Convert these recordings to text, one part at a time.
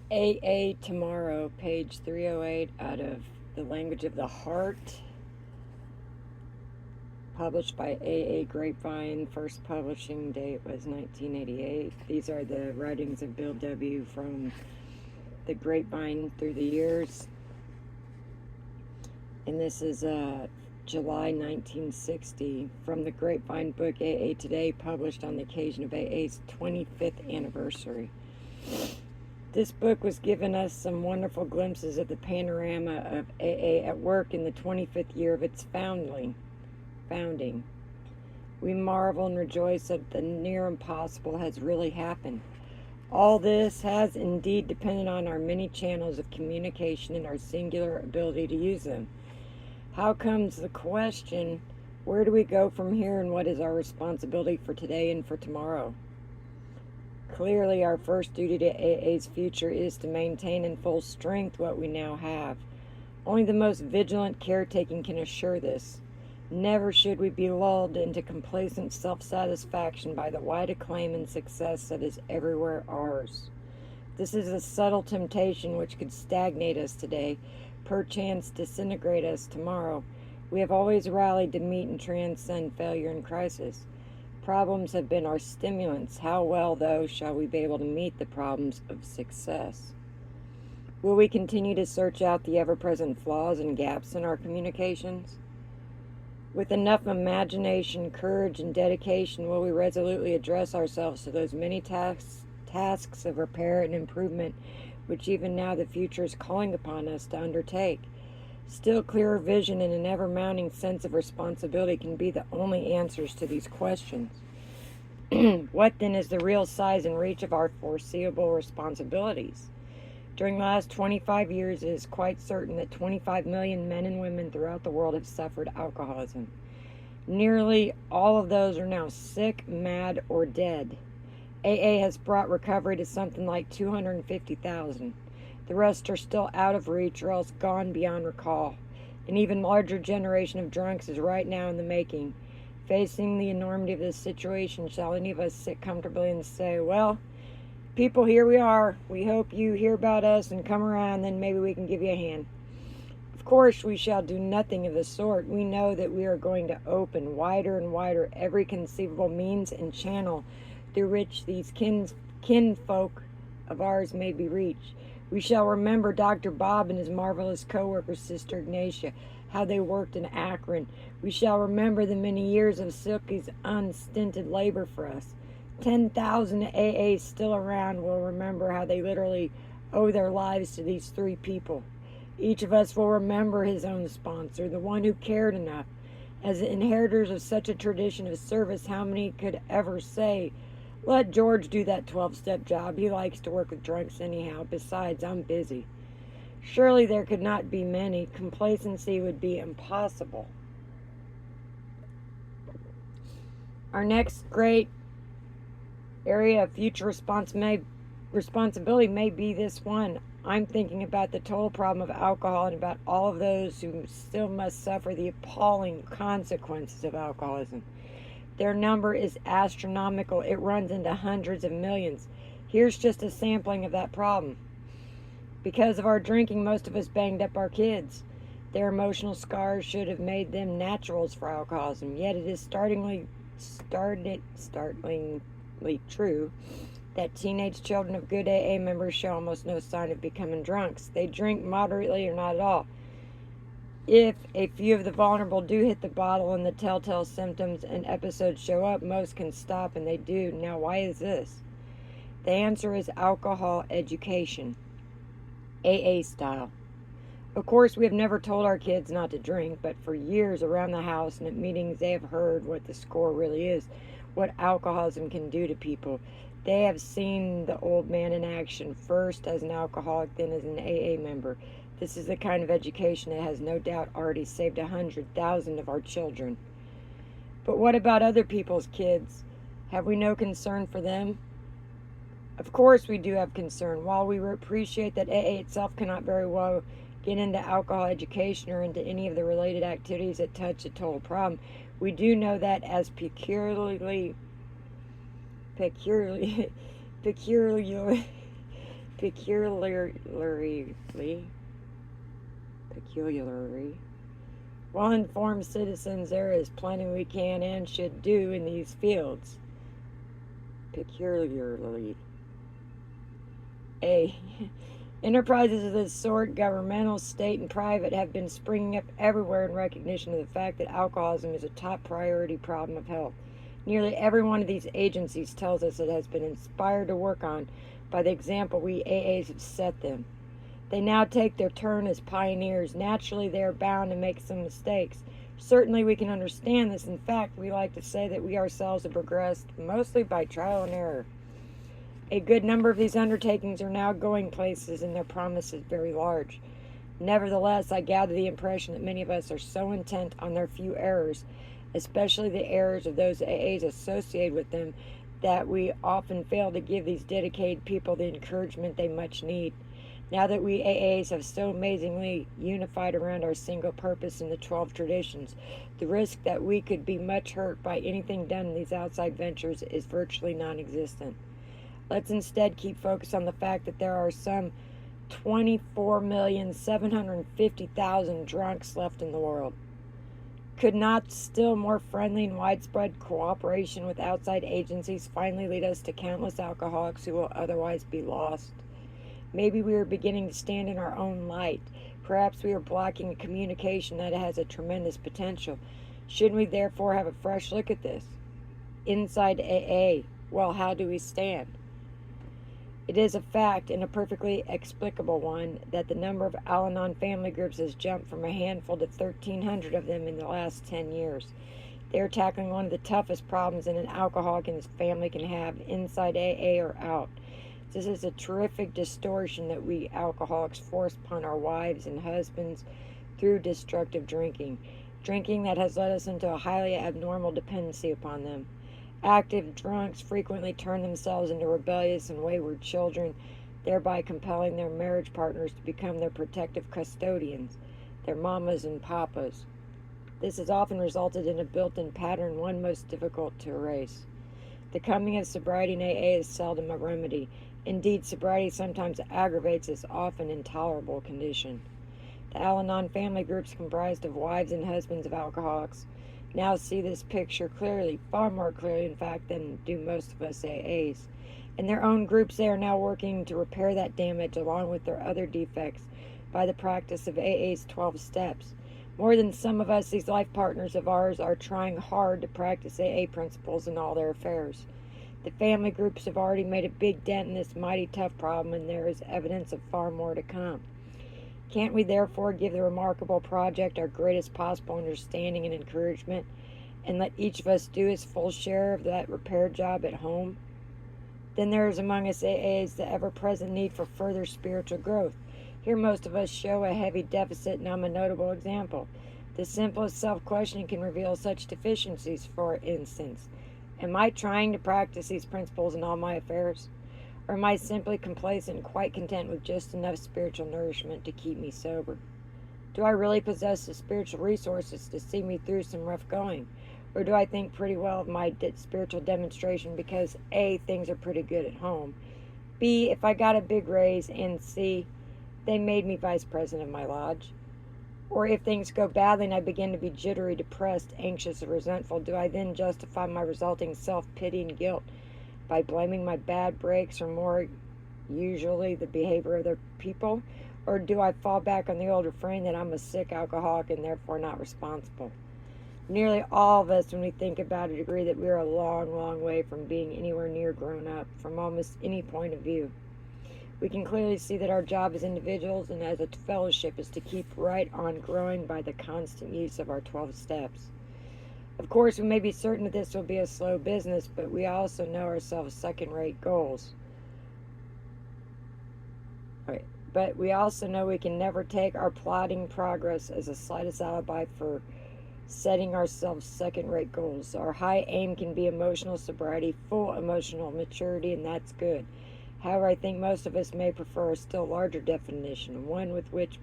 AA Tomorrow, page 308, out of The Language of the Heart, published by AA Grapevine. First publishing date was 1988. These are the writings of Bill W. from the Grapevine through the years. And this is July 1960 from the Grapevine book AA Today, published on the occasion of AA's 25th anniversary. This book was giving us some wonderful glimpses of the panorama of AA at work in the 25th year of its founding. We marvel and rejoice that the near impossible has really happened. All this has indeed depended on our many channels of communication and our singular ability to use them. How comes the question, where do we go from here and what is our responsibility for today and for tomorrow? Clearly, our first duty to AA's future is to maintain in full strength what we now have. Only the most vigilant caretaking can assure this. Never should we be lulled into complacent self-satisfaction by the wide acclaim and success that is everywhere ours. This is a subtle temptation which could stagnate us today, perchance disintegrate us tomorrow. We have always rallied to meet and transcend failure and crisis. Problems have been our stimulants. How well, though, shall we be able to meet the problems of success? Will we continue to search out the ever-present flaws and gaps in our communications? With enough imagination, courage, and dedication, will we resolutely address ourselves to those many tasks of repair and improvement which even now the future is calling upon us to undertake? Still clearer vision and an ever-mounting sense of responsibility can be the only answers to these questions. What then is the real size and reach of our foreseeable responsibilities? During the last 25 years, it is quite certain that 25 million men and women throughout the world have suffered alcoholism. Nearly all of those are now sick, mad, or dead. AA has brought recovery to something like 250,000. The rest are still out of reach or else gone beyond recall. An even larger generation of drunks is right now in the making. Facing the enormity of this situation, shall any of us sit comfortably and say, well, people, here we are. We hope you hear about us and come around, then maybe we can give you a hand. Of course, we shall do nothing of the sort. We know that we are going to open wider and wider every conceivable means and channel through which these kinfolk of ours may be reached. We shall remember Dr. Bob and his marvelous co-worker, Sister Ignatia, how they worked in Akron. We shall remember the many years of Silky's unstinted labor for us. 10,000 AAs still around will remember how they literally owe their lives to these three people. Each of us will remember his own sponsor, the one who cared enough. As the inheritors of such a tradition of service, how many could ever say, let George do that 12-step job. He likes to work with drunks anyhow. Besides, I'm busy. Surely there could not be many. Complacency would be impossible. Our next great area of future responsibility may be this one. I'm thinking about the total problem of alcohol and about all of those who still must suffer the appalling consequences of alcoholism. Their number is astronomical. It runs into hundreds of millions. Here's just a sampling of that problem. Because of our drinking, most of us banged up our kids. Their emotional scars should have made them naturals for alcoholism. Yet it is startlingly true that teenage children of good AA members show almost no sign of becoming drunks. They drink moderately or not at all. If a few of the vulnerable do hit the bottle and the telltale symptoms and episodes show up, most can stop, and they do. Now, why is this? The answer is alcohol education, AA style. Of course, we have never told our kids not to drink, but for years around the house and at meetings, they have heard what the score really is, what alcoholism can do to people. They have seen the old man in action, first as an alcoholic, then as an AA member. This is the kind of education that has no doubt already saved 100,000 of our children. But what about other people's kids? Have we no concern for them? Of course we do have concern. While we appreciate that AA itself cannot very well get into alcohol education or into any of the related activities that touch the total problem, we do know that as peculiarly peculiarly, well-informed citizens, there is plenty we can and should do in these fields. Peculiarly. A. Enterprises of this sort, governmental, state, and private, have been springing up everywhere in recognition of the fact that alcoholism is a top priority problem of health. Nearly every one of these agencies tells us it has been inspired to work on by the example we AAs have set them. They now take their turn as pioneers. Naturally, they are bound to make some mistakes. Certainly, we can understand this. In fact, we like to say that we ourselves have progressed mostly by trial and error. A good number of these undertakings are now going places, and their promise is very large. Nevertheless, I gather the impression that many of us are so intent on their few errors, especially the errors of those AAs associated with them, that we often fail to give these dedicated people the encouragement they much need. Now that we AAs have so amazingly unified around our single purpose in the 12 traditions, the risk that we could be much hurt by anything done in these outside ventures is virtually non-existent. Let's instead keep focused on the fact that there are some 24,750,000 drunks left in the world. Could not still more friendly and widespread cooperation with outside agencies finally lead us to countless alcoholics who will otherwise be lost? Maybe we are beginning to stand in our own light. Perhaps we are blocking a communication that has a tremendous potential. Shouldn't we therefore have a fresh look at this? Inside AA, well, how do we stand? It is a fact, and a perfectly explicable one, that the number of Al-Anon family groups has jumped from a handful to 1,300 of them in the last 10 years. They are tackling one of the toughest problems that an alcoholic and his family can have, inside AA or out. This is a terrific distortion that we alcoholics force upon our wives and husbands through destructive drinking. Drinking that has led us into a highly abnormal dependency upon them. Active drunks frequently turn themselves into rebellious and wayward children, thereby compelling their marriage partners to become their protective custodians, their mamas and papas. This has often resulted in a built-in pattern, one most difficult to erase. The coming of sobriety in AA is seldom a remedy. Indeed, sobriety sometimes aggravates this often intolerable condition. The Al-Anon family groups, comprised of wives and husbands of alcoholics, now see this picture clearly, far more clearly, in fact, than do most of us AAs. In their own groups, they are now working to repair that damage along with their other defects by the practice of AA's 12 steps. More than some of us, these life partners of ours are trying hard to practice AA principles in all their affairs. The family groups have already made a big dent in this mighty tough problem, and there is evidence of far more to come. Can't we therefore give the remarkable project our greatest possible understanding and encouragement, and let each of us do his full share of that repair job at home? Then there is among us AAs the ever-present need for further spiritual growth. Here most of us show a heavy deficit, and I'm a notable example. The simplest self-questioning can reveal such deficiencies. For instance, am I trying to practice these principles in all my affairs? Or am I simply complacent and quite content with just enough spiritual nourishment to keep me sober? Do I really possess the spiritual resources to see me through some rough going? Or do I think pretty well of my spiritual demonstration because A, things are pretty good at home, B, if I got a big raise, and C, they made me vice president of my lodge? Or if things go badly and I begin to be jittery, depressed, anxious, or resentful, do I then justify my resulting self-pity and guilt by blaming my bad breaks, or more usually the behavior of other people? Or do I fall back on the old refrain that I'm a sick alcoholic and therefore not responsible? Nearly all of us, when we think about it, agree that we are a long, long way from being anywhere near grown up from almost any point of view. We can clearly see that our job as individuals and as a fellowship is to keep right on growing by the constant use of our 12 steps. Of course, we may be certain that this will be a slow business, but we also know ourselves second-rate goals. But we also know we can never take our plodding progress as the slightest alibi for setting ourselves second-rate goals. Our high aim can be emotional sobriety, full emotional maturity, and that's good. However, I think most of us may prefer a still larger definition, one with which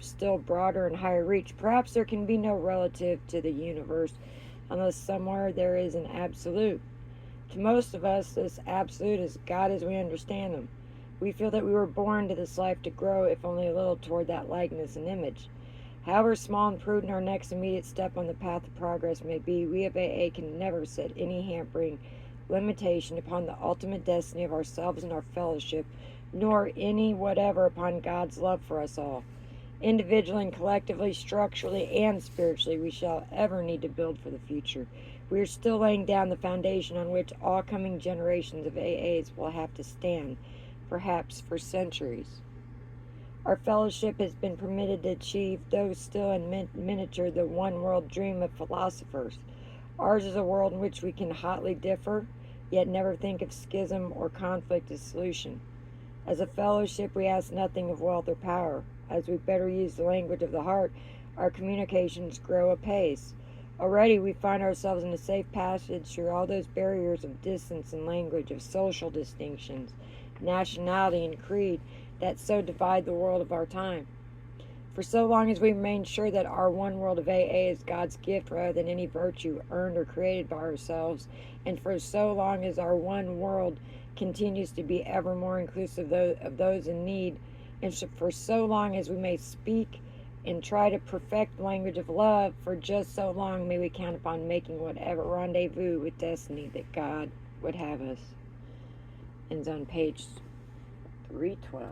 still broader and higher reach. Perhaps there can be no relative to the universe unless somewhere there is an absolute. To most of us, this absolute is God as we understand him. We feel that we were born to this life to grow, if only a little, toward that likeness and image. However small and prudent our next immediate step on the path of progress may be, we of AA can never set any hampering limitation upon the ultimate destiny of ourselves and our fellowship, nor any whatever upon God's love for us all. Individually and collectively, structurally and spiritually, we shall ever need to build for the future. We are still laying down the foundation on which all coming generations of AAs will have to stand, perhaps for centuries. Our fellowship has been permitted to achieve, though still in miniature, the one world dream of philosophers. Ours is a world in which we can hotly differ, yet never think of schism or conflict as solution. As a fellowship, we ask nothing of wealth or power. As we better use the language of the heart, our communications grow apace. Already we find ourselves in a safe passage through all those barriers of distance and language, of social distinctions, nationality, and creed that so divide the world of our time. For so long as we remain sure that our one world of AA is God's gift rather than any virtue earned or created by ourselves, and for so long as our one world continues to be ever more inclusive of those in need, and for so long as we may speak and try to perfect the language of love, for just so long may we count upon making whatever rendezvous with destiny that God would have us. Ends on page 312.